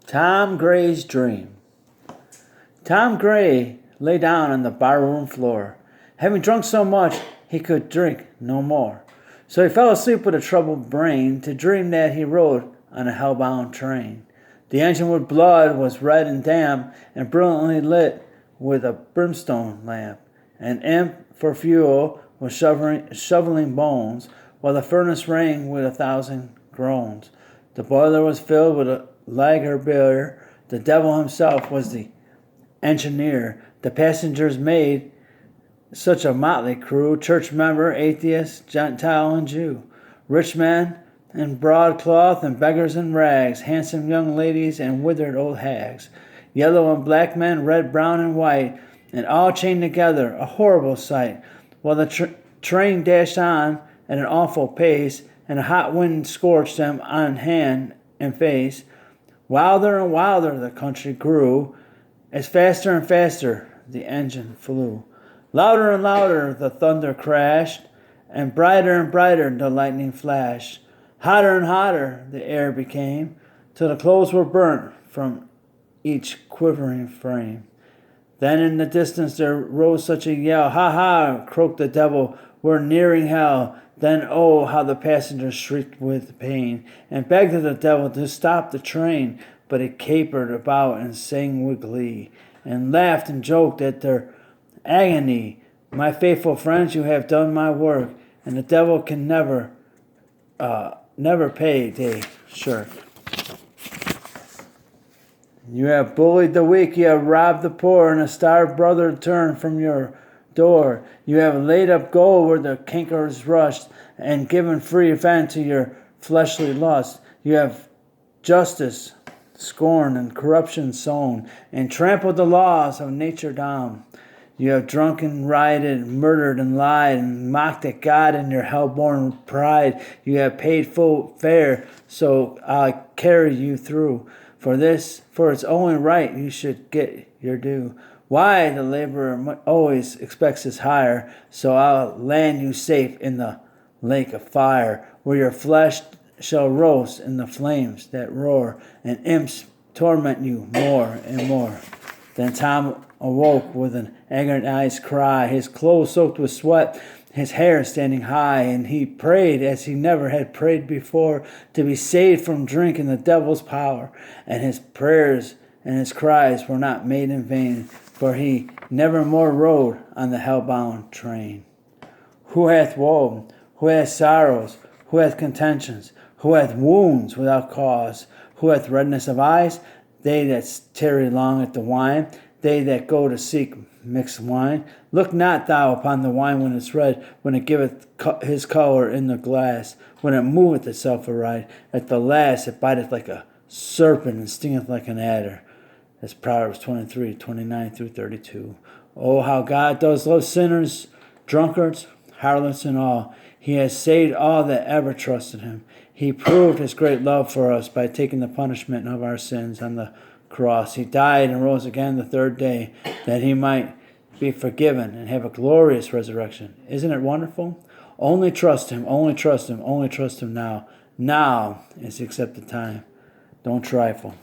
Tom Gray's Dream. Tom Gray lay down on the barroom floor, having drunk so much he could drink no more. So he fell asleep with a troubled brain to dream that he rode on a hellbound train. The engine with blood was red and damp and brilliantly lit with a brimstone lamp. An imp for fuel was shoveling bones, while the furnace rang with 1,000 groans. The boiler was filled with a lager beer. The devil himself was the engineer. The passengers made such a motley crew: church member, atheist, Gentile, and Jew, rich men in broadcloth and beggars in rags, handsome young ladies and withered old hags, yellow and black men, red, brown, and white, and all chained together, a horrible sight, while the train dashed on at an awful pace, and a hot wind scorched them on hand and face. Wilder and wilder the country grew, as faster and faster the engine flew. Louder and louder the thunder crashed, and brighter the lightning flashed. Hotter and hotter the air became, till the clothes were burnt from each quivering frame. Then in the distance there rose such a yell, "Ha ha!" croaked the devil, "we're nearing hell." Then oh, how the passengers shrieked with pain, and begged of the devil to stop the train. But he capered about and sang with glee, and laughed and joked at their agony. "My faithful friends, you have done my work, and the devil can never pay day shirk. You have bullied the weak, you have robbed the poor, and a starved brother turned from your door. You have laid up gold where the cankers rushed, and given free vent to your fleshly lust. You have justice scorned and corruption sown, and trampled the laws of nature down. You have drunk and rioted, murdered and lied, and mocked at God in your hell-born pride. You have paid full fare, so I'll carry you through. For it's only right you should get your due. Why, the laborer always expects his hire, so I'll land you safe in the lake of fire, where your flesh shall roast in the flames that roar, and imps torment you more and more. Then Tom awoke with an agonized cry, his clothes soaked with sweat, his hair standing high, and he prayed as he never had prayed before, to be saved from drink and the devil's power. And his prayers and his cries were not made in vain, for he never more rode on the hell-bound train. Who hath woe? Who hath sorrows? Who hath contentions? Who hath wounds without cause? Who hath redness of eyes? They that tarry long at the wine, they that go to seek mixed wine. Look not thou upon the wine when it's red, when it giveth his color in the glass, when it moveth itself aright. At the last it biteth like a serpent and stingeth like an adder. That's Proverbs 23:29 through 32. Oh, how God does love sinners, drunkards, harlots, and all. He has saved all that ever trusted him. He proved his great love for us by taking the punishment of our sins on the cross. He died and rose again the third day, that he might be forgiven and have a glorious resurrection. Isn't it wonderful? Only trust him, only trust him, only trust him now. Now is the accepted time. Don't trifle.